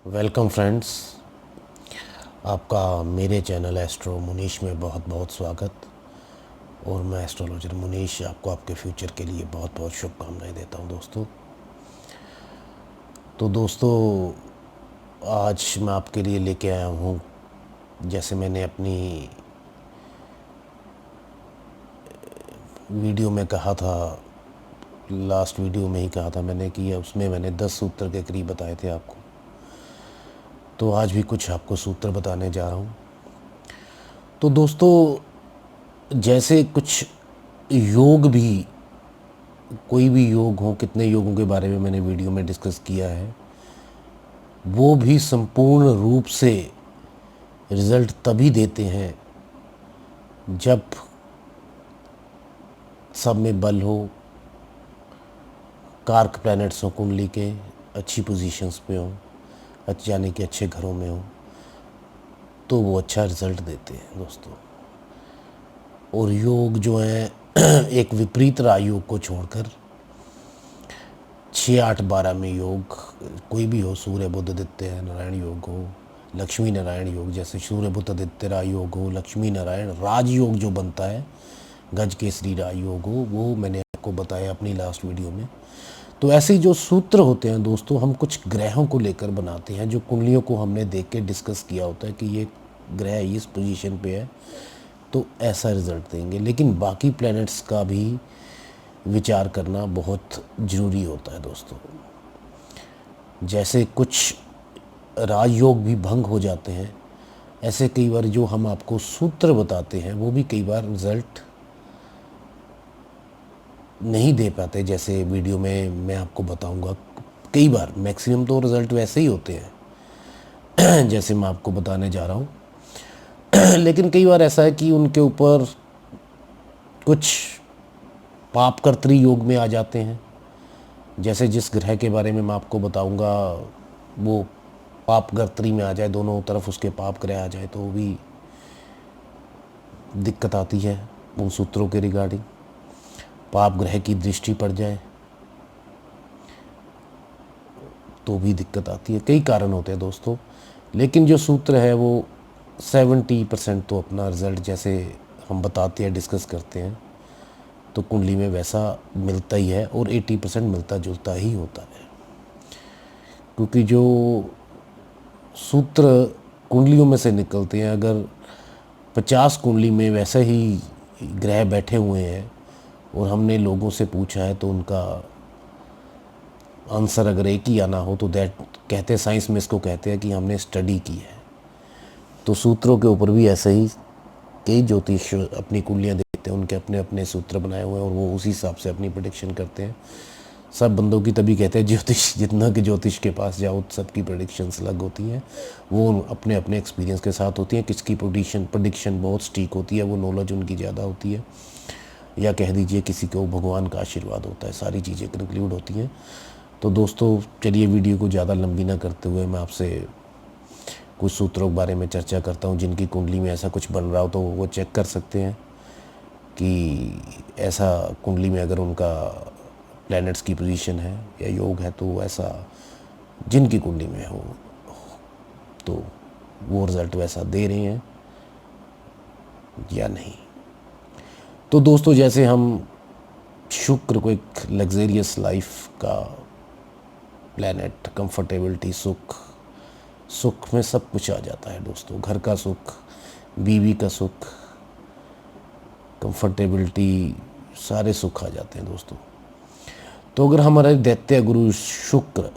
Welcome friends, आपका मेरे channel astro Munish में बहुत बहुत स्वागत। और मैं एस्ट्रोलॉजर मुनीश आपको आपके फ्यूचर के लिए बहुत बहुत शुभकामनाएं देता हूं दोस्तों। तो दोस्तों, आज मैं आपके लिए लेके आया हूं, जैसे मैंने अपनी वीडियो में कहा था, लास्ट वीडियो में ही कहा था मैंने कि उसमें मैंने 10 सूत्र के करीब बताए थे आपको। तो आज भी कुछ आपको सूत्र बताने जा रहा हूं। तो दोस्तों, जैसे कुछ योग भी, कोई भी योग हो, कितने योगों के बारे में मैंने वीडियो में डिस्कस किया है, वो भी संपूर्ण रूप से रिजल्ट तभी देते हैं जब सब में बल हो, कारक प्लैनेट्स हो कुंडली के, अच्छी पोजीशंस पे हो, यानी कि अच्छे घरों में हो, तो वो अच्छा रिजल्ट देते हैं दोस्तों। और योग जो है एक विपरीत राजयोग को छोड़कर 6, 8, 12 में योग कोई भी हो, सूर्य बुध आदित्य नारायण योग हो, लक्ष्मी नारायण योग, जैसे सूर्य बुध आदित्य राजयोग हो, लक्ष्मी नारायण राजयोग जो बनता है, गज केसरी राजयोग हो, वो मैंने आपको बताया अपनी लास्ट वीडियो में। तो ऐसे जो सूत्र होते हैं दोस्तों, हम कुछ ग्रहों को लेकर बनाते हैं, जो कुंडलियों को हमने देख के डिस्कस किया होता है कि ये ग्रह इस पोजीशन पे है तो ऐसा रिजल्ट देंगे। लेकिन बाकी प्लैनेट्स का भी विचार करना बहुत ज़रूरी होता है दोस्तों। जैसे कुछ राजयोग भी भंग हो जाते हैं, ऐसे कई बार जो हम आपको सूत्र बताते हैं वो भी कई बार रिजल्ट नहीं दे पाते। जैसे वीडियो में मैं आपको बताऊंगा, कई बार, मैक्सिमम तो रिजल्ट वैसे ही होते हैं जैसे मैं आपको बताने जा रहा हूँ लेकिन कई बार ऐसा है कि उनके ऊपर कुछ पाप कर्तरी योग में आ जाते हैं। जैसे जिस ग्रह के बारे में मैं आपको बताऊंगा वो पाप कर्तरी में आ जाए, दोनों तरफ उसके पाप ग्रह आ जाए, तो वो भी दिक्कत आती है उन सूत्रों के रिगार्डिंग। पाप ग्रह की दृष्टि पड़ जाए तो भी दिक्कत आती है। कई कारण होते हैं दोस्तों, लेकिन जो सूत्र है वो 70% तो अपना रिजल्ट, जैसे हम बताते हैं, डिस्कस करते हैं, तो कुंडली में वैसा मिलता ही है, और 80% मिलता जुलता ही होता है। क्योंकि जो सूत्र कुंडलियों में से निकलते हैं, अगर 50 कुंडली में वैसे ही ग्रह बैठे हुए हैं और हमने लोगों से पूछा है, तो उनका आंसर अगर एक ही आना हो तो दैट, कहते हैं साइंस में इसको कहते हैं कि हमने स्टडी की है। तो सूत्रों के ऊपर भी ऐसे ही कई ज्योतिष अपनी कुंडलियाँ देखते हैं, उनके अपने अपने सूत्र बनाए हुए हैं और वो उसी हिसाब से अपनी प्रेडिक्शन करते हैं। सब बंदों की, तभी कहते हैं ज्योतिष, जितना कि ज्योतिष के पास जाओ सबकी प्रेडिक्शंस अलग होती हैं, वो अपने अपने एक्सपीरियंस के साथ होती हैं। किसकी प्रेडिक्शन बहुत स्टीक होती है, वो नॉलेज उनकी ज़्यादा होती है, या कह दीजिए किसी को भगवान का आशीर्वाद होता है, सारी चीज़ें कंक्लूड होती हैं। तो दोस्तों, चलिए वीडियो को ज़्यादा लंबी ना करते हुए मैं आपसे कुछ सूत्रों के बारे में चर्चा करता हूँ। जिनकी कुंडली में ऐसा कुछ बन रहा हो तो वो चेक कर सकते हैं कि ऐसा कुंडली में अगर उनका प्लैनेट्स की पोजीशन है या योग है, तो ऐसा जिनकी कुंडली में हो तो वो रिज़ल्ट वैसा दे रहे हैं या नहीं। तो दोस्तों, जैसे हम शुक्र को एक लग्जेरियस लाइफ का प्लैनेट, कंफर्टेबिलिटी, सुख में सब कुछ आ जाता है दोस्तों। घर का सुख, बीवी का सुख, कंफर्टेबिलिटी, सारे सुख आ जाते हैं दोस्तों। तो अगर हमारे दैत्य गुरु शुक्र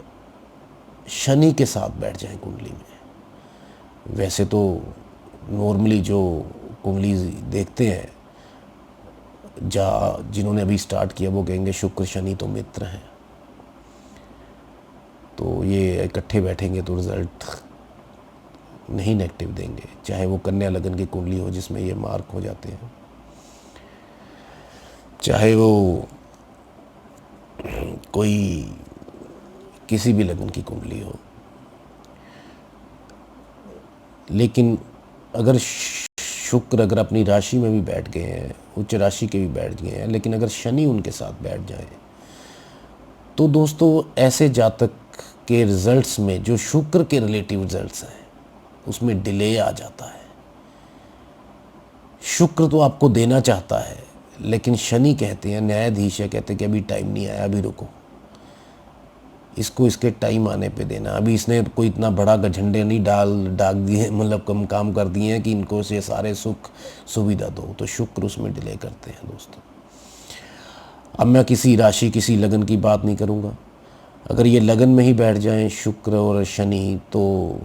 शनि के साथ बैठ जाए कुंडली में, वैसे तो नॉर्मली जो कुंडली देखते हैं, जिन्होंने अभी स्टार्ट किया, वो कहेंगे शुक्र शनि तो मित्र हैं, तो ये इकट्ठे बैठेंगे तो रिजल्ट नहीं नेगेटिव देंगे। चाहे वो कन्या लगन की कुंडली हो जिसमें ये मार्क हो जाते हैं, चाहे वो कोई किसी भी लगन की कुंडली हो। लेकिन अगर शुक्र अगर अपनी राशि में भी बैठ गए हैं, उच्च राशि के भी बैठ गए हैं, लेकिन अगर शनि उनके साथ बैठ जाए, तो दोस्तों ऐसे जातक आपके रिजल्ट्स में जो शुक्र के रिलेटिव रिजल्ट्स हैं उसमें डिले आ जाता है। शुक्र तो आपको देना चाहता है, लेकिन शनि कहते हैं, न्यायाधीश है, कहते हैं कि अभी टाइम नहीं आया, अभी रुको, इसको इसके टाइम आने पे देना। अभी इसने कोई इतना बड़ा झंडे नहीं डाल दिए, मतलब कम काम कर दिए हैं कि इनको से सारे सुख सुविधा दो, तो शुक्र उसमें डिले करते हैं दोस्तों। अब मैं किसी राशि किसी लगन की बात नहीं करूँगा, अगर ये लगन में ही बैठ जाएं शुक्र और शनि, तो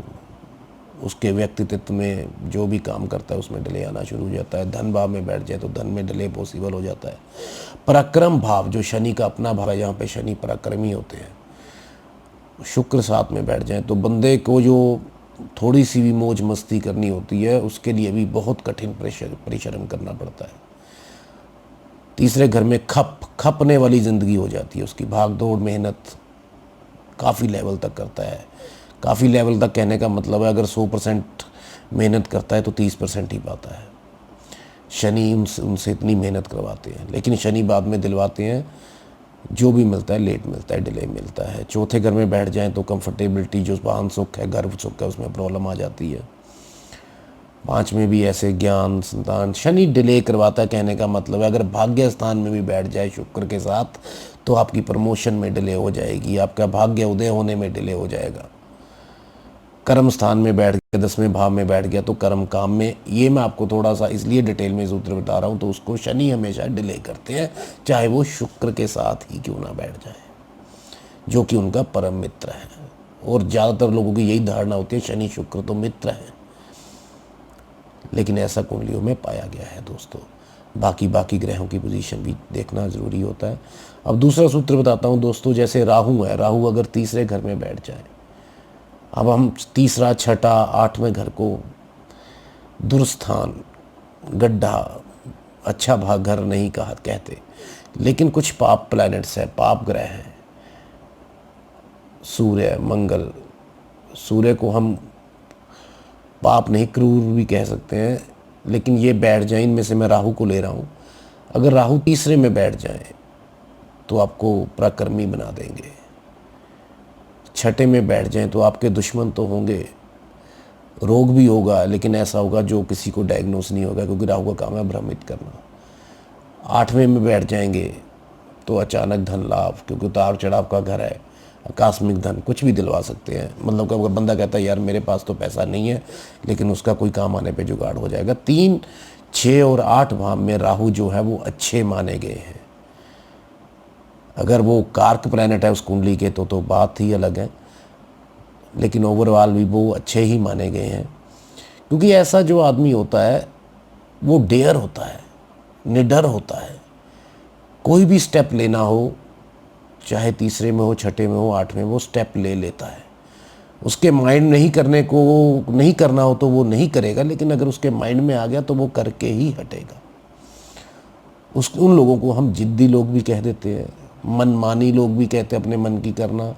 उसके व्यक्तित्व में जो भी काम करता है उसमें डिले आना शुरू हो जाता है। धन भाव में बैठ जाए तो धन में डिले पॉसिबल हो जाता है। पराक्रम भाव जो शनि का अपना भाव है, जहाँ पे शनि पराक्रमी होते हैं, शुक्र साथ में बैठ जाए तो बंदे को जो थोड़ी सी भी मौज मस्ती करनी होती है उसके लिए भी बहुत कठिन परिश्रम करना पड़ता है। तीसरे घर में खपने वाली ज़िंदगी हो जाती है उसकी, भाग दौड़ मेहनत काफ़ी लेवल तक करता है। काफ़ी लेवल तक कहने का मतलब है अगर 100% मेहनत करता है तो 30% ही पाता है। शनि उनसे इतनी मेहनत करवाते हैं, लेकिन शनि बाद में दिलवाते हैं, जो भी मिलता है लेट मिलता है, डिले मिलता है। चौथे घर में बैठ जाएं तो कंफर्टेबिलिटी जो वाहन सुख है, गर्भ सुख है, उसमें प्रॉब्लम आ जाती है। 5 में भी ऐसे ज्ञान संतान, शनि डिले करवाता है। कहने का मतलब है अगर भाग्य स्थान में भी बैठ जाए शुक्र के साथ तो आपकी प्रमोशन में डिले हो जाएगी, आपका भाग्य उदय होने में डिले हो जाएगा। कर्म स्थान में बैठ गया, 10वें भाव में बैठ गया तो कर्म काम में, ये मैं आपको थोड़ा सा इसलिए डिटेल में सूत्र बता रहा हूँ, तो उसको शनि हमेशा डिले करते हैं, चाहे वो शुक्र के साथ ही क्यों ना बैठ जाए, जो कि उनका परम मित्र है। और ज़्यादातर लोगों की यही धारणा होती है शनि शुक्र तो मित्र है, लेकिन ऐसा कुंडलियों में पाया गया है दोस्तों। बाकी ग्रहों की पोजीशन भी देखना ज़रूरी होता है। अब दूसरा सूत्र बताता हूँ दोस्तों, जैसे राहु है, राहु अगर तीसरे घर में बैठ जाए, अब हम तीसरा, छठा, 8वें घर को दुर्स्थान, गड्ढा, अच्छा भाग घर नहीं कहते, लेकिन कुछ पाप प्लैनेट्स हैं, पाप ग्रह हैं, सूर्य, मंगल। सूर्य को हम पाप नहीं, क्रूर भी कह सकते हैं, लेकिन ये बैठ जाए, इनमें से मैं राहु को ले रहा हूँ। अगर राहु तीसरे में बैठ जाए तो आपको पराक्रमी बना देंगे। छठे में बैठ जाएं तो आपके दुश्मन तो होंगे, रोग भी होगा, लेकिन ऐसा होगा जो किसी को डायग्नोस नहीं होगा, क्योंकि राहु का काम है भ्रमित करना। 8वें में बैठ जाएंगे तो अचानक धन लाभ, क्योंकि उतार चढ़ाव का घर है, आकस्मिक धन कुछ भी दिलवा सकते हैं। मतलब कि अगर बंदा कहता है यार मेरे पास तो पैसा नहीं है, लेकिन उसका कोई काम आने पे जुगाड़ हो जाएगा। 3, 6 और 8 भाव में राहु जो है वो अच्छे माने गए हैं। अगर वो कारक प्लैनेट है उस कुंडली के तो बात ही अलग है, लेकिन ओवरऑल भी वो अच्छे ही माने गए हैं, क्योंकि ऐसा जो आदमी होता है वो डेयर होता है, निडर होता है। कोई भी स्टेप लेना हो, चाहे तीसरे में हो, छठे में हो, 8वें में, वो स्टेप ले लेता है। उसके माइंड नहीं करना हो तो वो नहीं करेगा, लेकिन अगर उसके माइंड में आ गया तो वो करके ही हटेगा। उन लोगों को हम जिद्दी लोग भी कह देते हैं, मनमानी लोग भी कहते हैं, अपने मन की करना।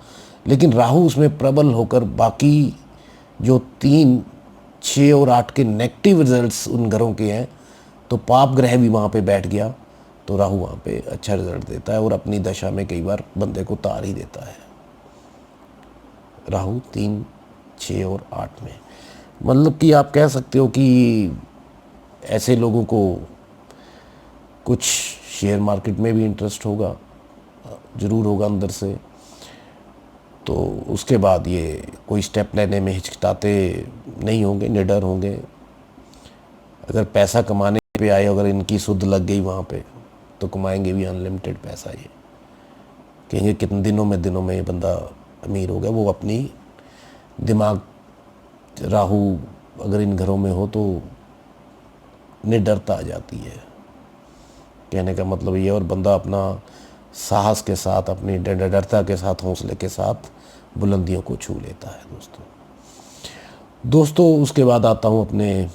लेकिन राहु उसमें प्रबल होकर बाकी जो 3, 6 और 8 के नेगेटिव रिजल्ट्स उन घरों के हैं, तो पाप ग्रह भी वहाँ पे बैठ गया तो राहु वहाँ पे अच्छा रिजल्ट देता है, और अपनी दशा में कई बार बंदे को तार ही देता है। राहु 3, 6 और 8 में, मतलब कि आप कह सकते हो कि ऐसे लोगों को कुछ शेयर मार्केट में भी इंटरेस्ट होगा, ज़रूर होगा अंदर से। तो उसके बाद ये कोई स्टेप लेने में हिचकिचाते नहीं होंगे, निडर होंगे। अगर पैसा कमाने पे आए, अगर इनकी सुध लग गई वहाँ पे, तो कमाएंगे भी अनलिमिटेड पैसा। ये कहेंगे कितने दिनों में ये बंदा अमीर हो गया। वो अपनी दिमाग, राहु अगर इन घरों में हो तो निडरता आ जाती है, कहने का मतलब ये। और बंदा अपना साहस के साथ, अपनी निडरता के साथ, हौसले के साथ बुलंदियों को छू लेता है दोस्तों। उसके बाद आता हूँ अपने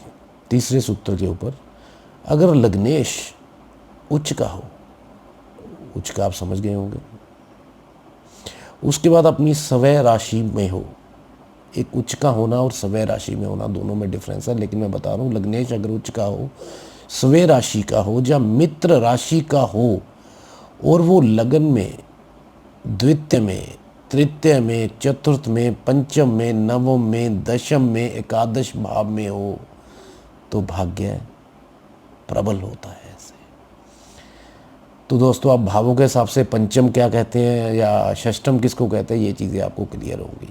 तीसरे सूत्र के ऊपर। अगर लग्नेश उच्च का हो, उच्च का आप समझ गए होंगे। उसके बाद अपनी स्वय राशि में हो। एक उच्च का होना और स्वय राशि में होना, दोनों में डिफरेंस है, लेकिन मैं बता रहा हूँ लग्नेश अगर उच्च का हो, स्वय राशि का हो या मित्र राशि का हो, और वो लगन में, द्वितीय में, तृतीय में, चतुर्थ में, पंचम में, नवम में, दशम में, एकादश भाव में हो तो भाग्य प्रबल होता है। ऐसे तो दोस्तों, आप भावों के हिसाब से पंचम क्या कहते हैं या षष्टम किसको कहते हैं, ये चीज़ें आपको क्लियर होंगी।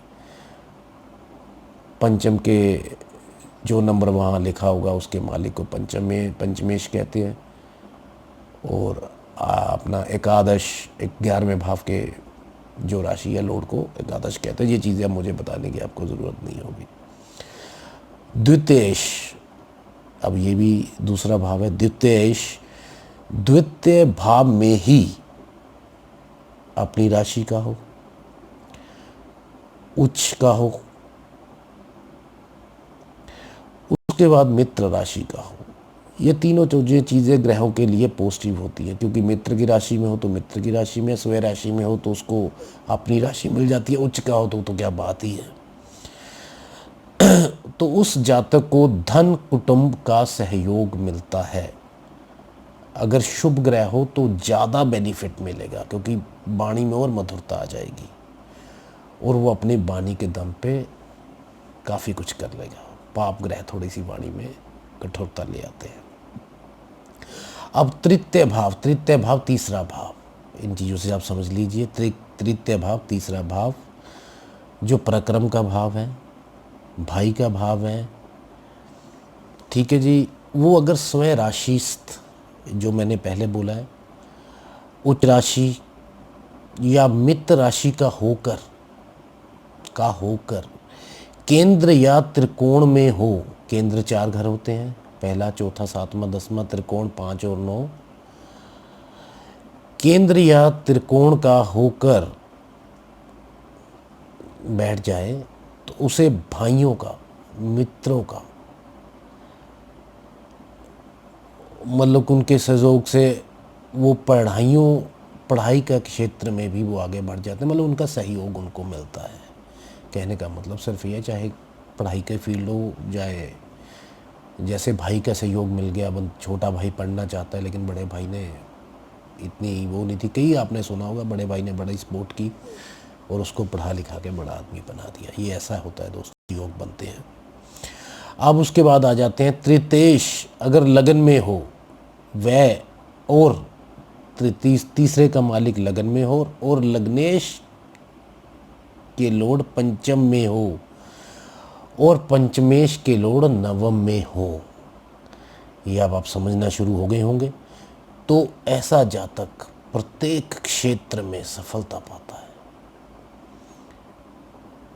पंचम के जो नंबर वहाँ लिखा होगा उसके मालिक को पंचम में पंचमेश कहते हैं, और अपना एकादश 11वें भाव के जो राशि या लॉर्ड को एकादश कहते हैं। ये चीज़ें अब मुझे बताने की आपको ज़रूरत नहीं होगी। द्वितीयेश, अब ये भी दूसरा भाव है। द्वितीयेश, द्वितीय भाव में ही अपनी राशि का हो, उच्च का हो, उसके बाद मित्र राशि का हो। ये तीनों जो चीज़ें ग्रहों के लिए पॉजिटिव होती है, क्योंकि मित्र की राशि में हो तो मित्र की राशि में, स्वयं राशि में हो तो उसको अपनी राशि मिल जाती है, उच्च का हो तो क्या बात ही है। तो उस जातक को धन कुटुंब का सहयोग मिलता है। अगर शुभ ग्रह हो तो ज़्यादा बेनिफिट मिलेगा, क्योंकि वाणी में और मधुरता आ जाएगी और वो अपनी वाणी के दम पे काफ़ी कुछ कर लेगा। पाप ग्रह थोड़ी सी वाणी में कठोरता ले आते हैं। अब तृतीय भाव, तृतीय भाव तीसरा भाव, इन चीज़ों से आप समझ लीजिए। तृतीय भाव तीसरा भाव जो पराक्रम का भाव है, भाई का भाव है, ठीक है जी। वो अगर स्वयं राशिस्थ, जो मैंने पहले बोला है, उच्च राशि या मित्र राशि का होकर केंद्र या त्रिकोण में हो। केंद्र 4 घर होते हैं, पहला, चौथा, 7वां, 10वां, त्रिकोण 5 और 9। केंद्र या त्रिकोण का होकर बैठ जाए तो उसे भाइयों का, मित्रों का, मतलब उनके सहयोग से वो पढ़ाई का क्षेत्र में भी वो आगे बढ़ जाते हैं, मतलब उनका सहयोग उनको मिलता है। कहने का मतलब सिर्फ ये, चाहे पढ़ाई के फील्ड हो, चाहे जैसे भाई का सहयोग मिल गया, छोटा भाई पढ़ना चाहता है लेकिन बड़े भाई ने इतनी वो नहीं थी, कई आपने सुना होगा, बड़े भाई ने बड़ी सपोर्ट की और उसको पढ़ा लिखा के बड़ा आदमी बना दिया। ये ऐसा होता है दोस्तों, योग बनते हैं। अब उसके बाद आ जाते हैं तृतीयेश, अगर लगन में हो वह, और तीसरे का मालिक लगन में हो और लग्नेश के लॉर्ड पंचम में हो और पंचमेश के लॉर्ड नवम में हो। ये अब आप समझना शुरू हो गए होंगे। तो ऐसा जातक प्रत्येक क्षेत्र में सफलता पाता है।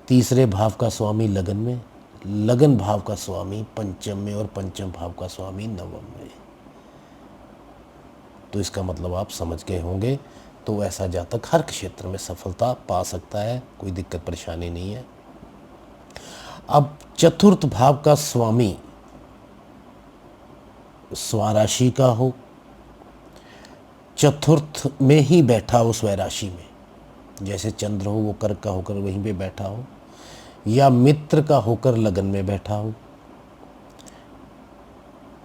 तीसरे भाव का स्वामी लगन में, लगन भाव का स्वामी पंचम में और पंचम भाव का स्वामी नवम में। तो इसका मतलब आप समझ गए होंगे। तो ऐसा जातक हर क्षेत्र में सफलता पा सकता है, कोई दिक्कत परेशानी नहीं है। अब चतुर्थ भाव का स्वामी स्वराशि का हो, चतुर्थ में ही बैठा हो स्वराशि में, जैसे चंद्र हो वो कर्क का होकर वहीं पे बैठा हो, या मित्र का होकर लगन में बैठा हो।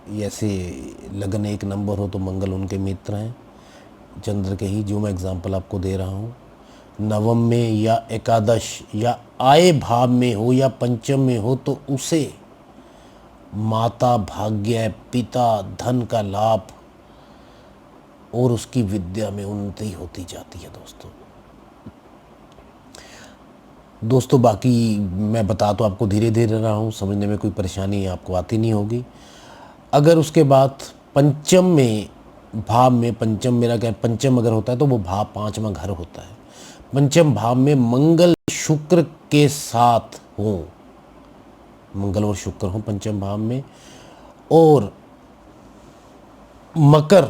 जैसे लगन 1 नंबर हो तो मंगल उनके मित्र हैं, चंद्र के ही, जो मैं एग्जांपल आपको दे रहा हूँ। नवम में या एकादश या आय भाव में हो या पंचम में हो तो उसे माता, भाग्य, पिता, धन का लाभ और उसकी विद्या में उन्नति होती जाती है दोस्तों। बाकी मैं बता तो आपको धीरे धीरे रहा हूँ, समझने में कोई परेशानी आपको आती नहीं होगी। अगर उसके बाद पंचम में भाव में, पंचम मेरा क्या, पंचम अगर होता है तो वो भाव 5वां घर होता है। पंचम भाव में मंगल शुक्र के साथ हो, मंगल और शुक्र हो पंचम भाव में, और मकर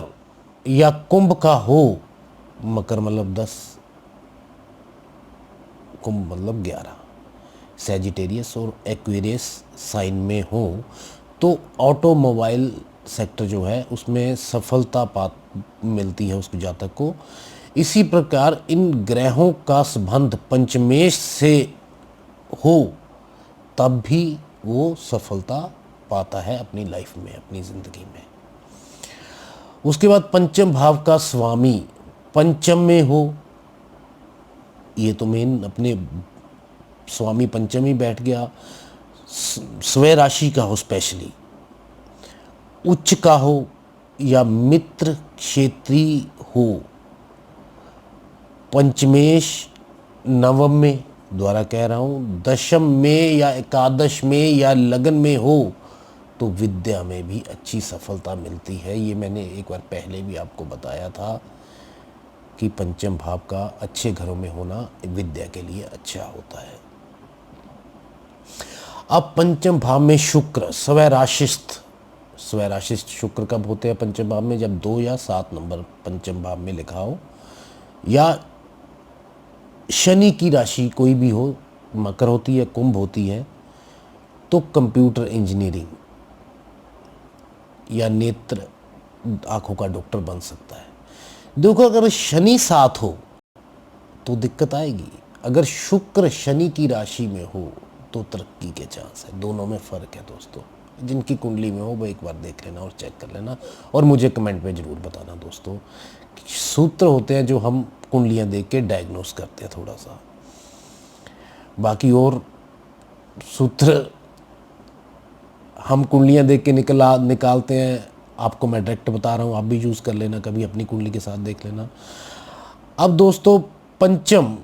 या कुंभ का हो, मकर मतलब 10, कुंभ मतलब 11, सैजिटेरियस और एक्वेरियस साइन में हो तो ऑटोमोबाइल सेक्टर जो है उसमें सफलता मिलती है उस जातक को। इसी प्रकार इन ग्रहों का संबंध पंचमेश से हो तब भी वो सफलता पाता है अपनी लाइफ में, अपनी ज़िंदगी में। उसके बाद पंचम भाव का स्वामी पंचम में हो ये तो मेन अपने स्वामी पंचमी बैठ गया। स्वय राशि का हो, स्पेशली उच्च का हो या मित्र क्षेत्रीय हो, पंचमेश नवम में, द्वारा कह रहा हूँ, दशम में या एकादश में या लगन में हो तो विद्या में भी अच्छी सफलता मिलती है। ये मैंने एक बार पहले भी आपको बताया था कि पंचम भाव का अच्छे घरों में होना विद्या के लिए अच्छा होता है। अब पंचम भाव में शुक्र, स्वराशिस्थ, स्वराशिस्थ शुक्र कब होते हैं पंचम भाव में? जब 2 या 7 नंबर पंचम भाव में लिखा हो, या शनि की राशि कोई भी हो, मकर होती है, कुंभ होती है, तो कंप्यूटर इंजीनियरिंग या नेत्र, आंखों का डॉक्टर बन सकता है। देखो, अगर शनि साथ हो तो दिक्कत आएगी, अगर शुक्र शनि की राशि में हो तो तरक्की के चांस है। दोनों में फ़र्क है दोस्तों। जिनकी कुंडली में हो वो एक बार देख लेना और चेक कर लेना, और मुझे कमेंट में ज़रूर बताना दोस्तों। सूत्र होते हैं जो हम कुंडलियां देख के डायग्नोस करते हैं थोड़ा सा, बाकी और सूत्र हम कुंडलियां देख के निकालते हैं। आपको मैं डायरेक्ट बता रहा हूँ, आप भी यूज़ कर लेना, कभी अपनी कुंडली के साथ देख लेना। अब दोस्तों, पंचम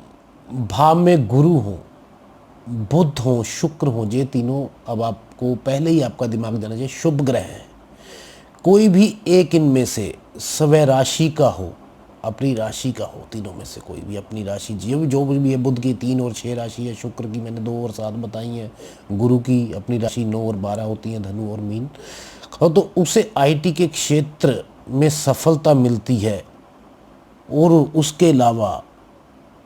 भाव में गुरु हो, बुध हो, शुक्र हो, ये तीनों, अब आपको पहले ही आपका दिमाग जाना चाहिए, शुभ ग्रह हैं। कोई भी एक इनमें से स्वय राशि का हो, अपनी राशि का हो, तीनों में से कोई भी अपनी राशि, जो भी है, बुध की 3 और 6 राशि है, शुक्र की मैंने 2 और 7 बताई हैं, गुरु की अपनी राशि 9 और 12 होती हैं, धनु और मीन, और तो उसे आईटी के क्षेत्र में सफलता मिलती है। और उसके अलावा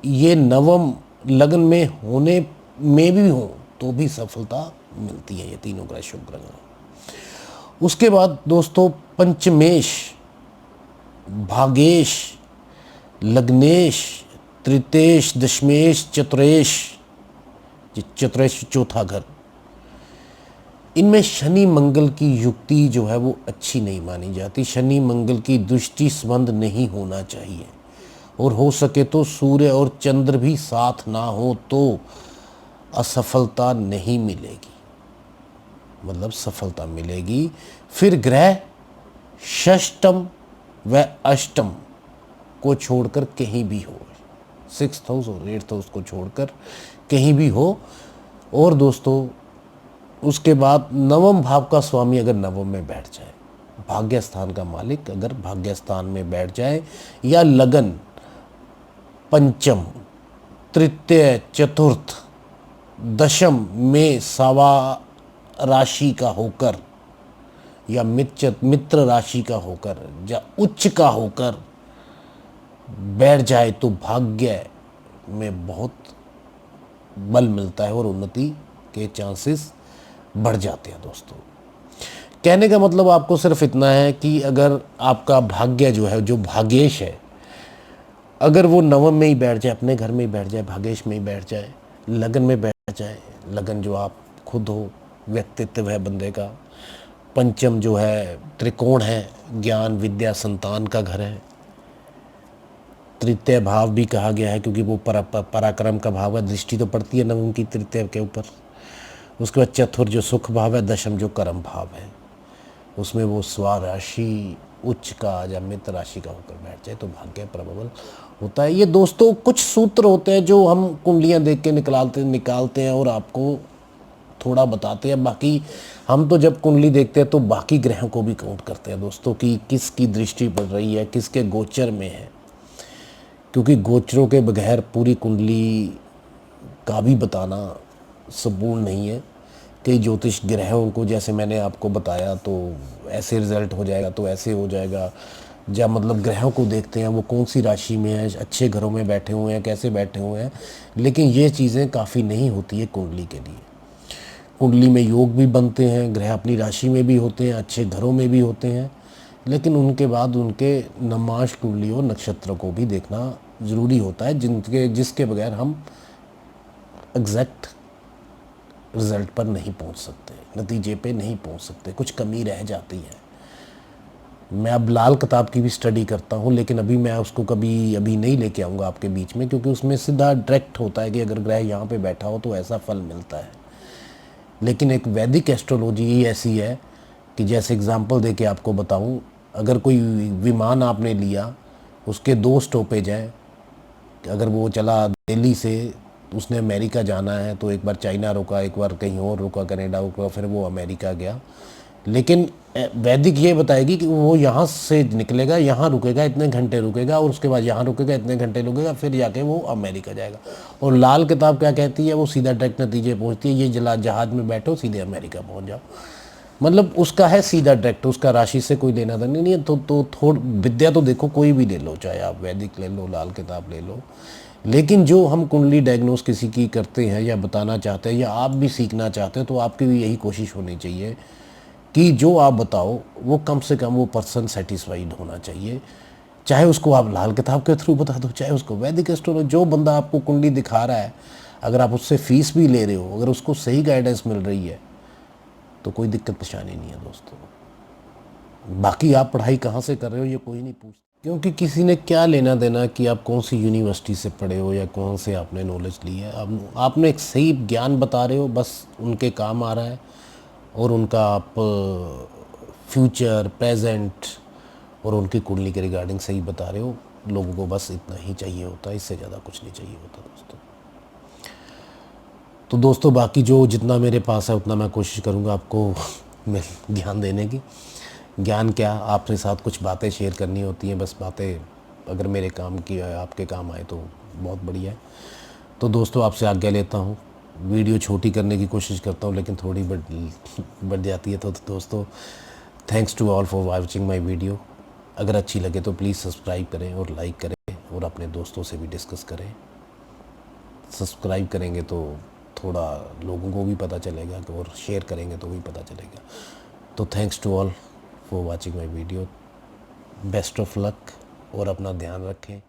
ये नवम लगन में होने में भी हो तो भी सफलता मिलती है, ये तीनों ग्रह शुभ ग्रह। उसके बाद दोस्तों, पंचमेश, भागेश, लग्नेश, तृतीयेश, दशमेश, चतुरेश, चतुरेश चौथा घर, इनमें शनि मंगल की युक्ति जो है वो अच्छी नहीं मानी जाती। शनि मंगल की दृष्टि संबंध नहीं होना चाहिए, और हो सके तो सूर्य और चंद्र भी साथ ना हो तो असफलता नहीं मिलेगी, मतलब सफलता मिलेगी। फिर ग्रह षष्टम व अष्टम को छोड़कर कहीं भी हो, 6th हाउस और 8th हाउस को छोड़कर कहीं भी हो। और दोस्तों, उसके बाद नवम भाव का स्वामी अगर नवम में बैठ जाए, भाग्य स्थान का मालिक अगर भाग्य स्थान में बैठ जाए, या लगन पंचम, तृतीय, चतुर्थ, दशम में सवा राशि का होकर, या मित्र राशि का होकर, या उच्च का होकर बैठ जाए तो भाग्य में बहुत बल मिलता है और उन्नति के चांसेस बढ़ जाते हैं दोस्तों। कहने का मतलब आपको सिर्फ इतना है कि अगर आपका भाग्य जो है, जो भाग्येश है, अगर वो नवम में ही बैठ जाए, अपने घर में ही बैठ जाए, भाग्येश में ही बैठ जाए, लगन में बैठ जाए, लगन जो आप खुद हो, व्यक्तित्व है बंदे का, पंचम जो है त्रिकोण है, ज्ञान, विद्या, संतान का घर है, तृतीय भाव भी कहा गया है क्योंकि वो पराक्रम का भाव है, दृष्टि तो पड़ती है नवम की तृतीय के ऊपर। उसके बाद चतुर्थ जो सुख भाव है, दशम जो कर्म भाव है, उसमें वो स्वराशि उच्च का या मित्र राशि का होकर बैठ जाए तो भाग्य प्रबल होता है। ये दोस्तों कुछ सूत्र होते हैं जो हम कुंडलियां देख के निकालते हैं और आपको थोड़ा बताते हैं। बाकी हम तो जब कुंडली देखते हैं तो बाकी ग्रहों को भी काउंट करते हैं दोस्तों, कि किसकी दृष्टि पड़ रही है, किसके गोचर में है, क्योंकि गोचरों के बगैर पूरी कुंडली का भी बताना संपूर्ण नहीं है। कई ज्योतिष ग्रहों को, जैसे मैंने आपको बताया, तो ऐसे रिजल्ट हो जाएगा तो ऐसे हो जाएगा, जब मतलब ग्रहों को देखते हैं वो कौन सी राशि में है, अच्छे घरों में बैठे हुए हैं, कैसे बैठे हुए हैं, लेकिन ये चीज़ें काफ़ी नहीं होती है कुंडली के लिए। कुंडली में योग भी बनते हैं, ग्रह अपनी राशि में भी होते हैं, अच्छे घरों में भी होते हैं, लेकिन उनके बाद उनके नमांश कुंडली और नक्षत्रों को भी देखना ज़रूरी होता है, जिसके बगैर हम एग्जैक्ट रिजल्ट पर नहीं पहुंच सकते, नतीजे पे नहीं पहुंच सकते, कुछ कमी रह जाती है। मैं अब लाल किताब की भी स्टडी करता हूँ, लेकिन अभी मैं उसको कभी अभी नहीं लेके आऊँगा आपके बीच में, क्योंकि उसमें सीधा डायरेक्ट होता है कि अगर ग्रह यहाँ पे बैठा हो तो ऐसा फल मिलता है। लेकिन एक वैदिक एस्ट्रोलॉजी ही ऐसी है कि जैसे एग्जांपल दे के आपको बताऊं, अगर कोई विमान आपने लिया, उसके 2 स्टॉपेज हैं। अगर वो चला दिल्ली से, उसने अमेरिका जाना है तो एक बार चाइना रुका, एक बार कहीं और रुका, कनाडा रुका, फिर वो अमेरिका गया। लेकिन वैदिक ये बताएगी कि वो यहाँ से निकलेगा, यहाँ रुकेगा, इतने घंटे रुकेगा, और उसके बाद यहाँ रुकेगा, इतने घंटे रुकेगा, फिर जाके वो अमेरिका जाएगा। और लाल किताब क्या कहती है, वो सीधा डायरेक्ट नतीजे पहुँचती है, ये जहाज में बैठो सीधे अमेरिका पहुँच जाओ। मतलब उसका है सीधा डायरेक्ट, उसका राशि से कोई लेना देना नहीं है। तो थोड़ी विद्या तो देखो कोई भी ले लो, चाहे आप वैदिक ले लो, लाल किताब ले लो, लेकिन जो हम कुंडली डायग्नोस किसी की करते हैं या बताना चाहते हैं या आप भी सीखना चाहते हैं, तो आपकी भी यही कोशिश होनी चाहिए कि जो आप बताओ वो कम से कम वो पर्सन सेटिस्फाइड होना चाहिए। चाहे उसको आप लाल किताब के थ्रू बता दो, चाहे उसको वैदिक एस्ट्रोलॉजी, जो बंदा आपको कुंडली दिखा रहा है, अगर आप उससे फीस भी ले रहे हो, अगर उसको सही गाइडेंस मिल रही है तो कोई दिक्कत परेशानी नहीं है दोस्तों। बाकी आप पढ़ाई कहाँ से कर रहे हो ये कोई नहीं पूछता, क्योंकि किसी ने क्या लेना देना कि आप कौन सी यूनिवर्सिटी से पढ़े हो या कौन से आपने नॉलेज ली है। आपने एक सही ज्ञान बता रहे हो, बस उनके काम आ रहा है, और उनका आप फ्यूचर, प्रेजेंट और उनकी कुंडली के रिगार्डिंग सही बता रहे हो। लोगों को बस इतना ही चाहिए होता है, इससे ज़्यादा कुछ नहीं चाहिए होता दोस्तों। तो दोस्तों बाकी जो जितना मेरे पास है उतना मैं कोशिश करूँगा आपको ज्ञान देने की। ज्ञान क्या, आपके साथ कुछ बातें शेयर करनी होती हैं, बस बातें अगर मेरे काम की आपके काम आए तो बहुत बढ़िया है। तो दोस्तों आपसे आज्ञा लेता हूँ, वीडियो छोटी करने की कोशिश करता हूँ लेकिन थोड़ी बढ़ जाती है। तो दोस्तों thanks to all for watching my video. अगर अच्छी लगे तो प्लीज़ सब्सक्राइब करें और लाइक करें और अपने दोस्तों से भी डिस्कस करें। सब्सक्राइब करेंगे तो थोड़ा लोगों को भी पता चलेगा, और शेयर करेंगे तो भी पता चलेगा। तो thanks to all for watching my video. Best of luck और अपना ध्यान रखें।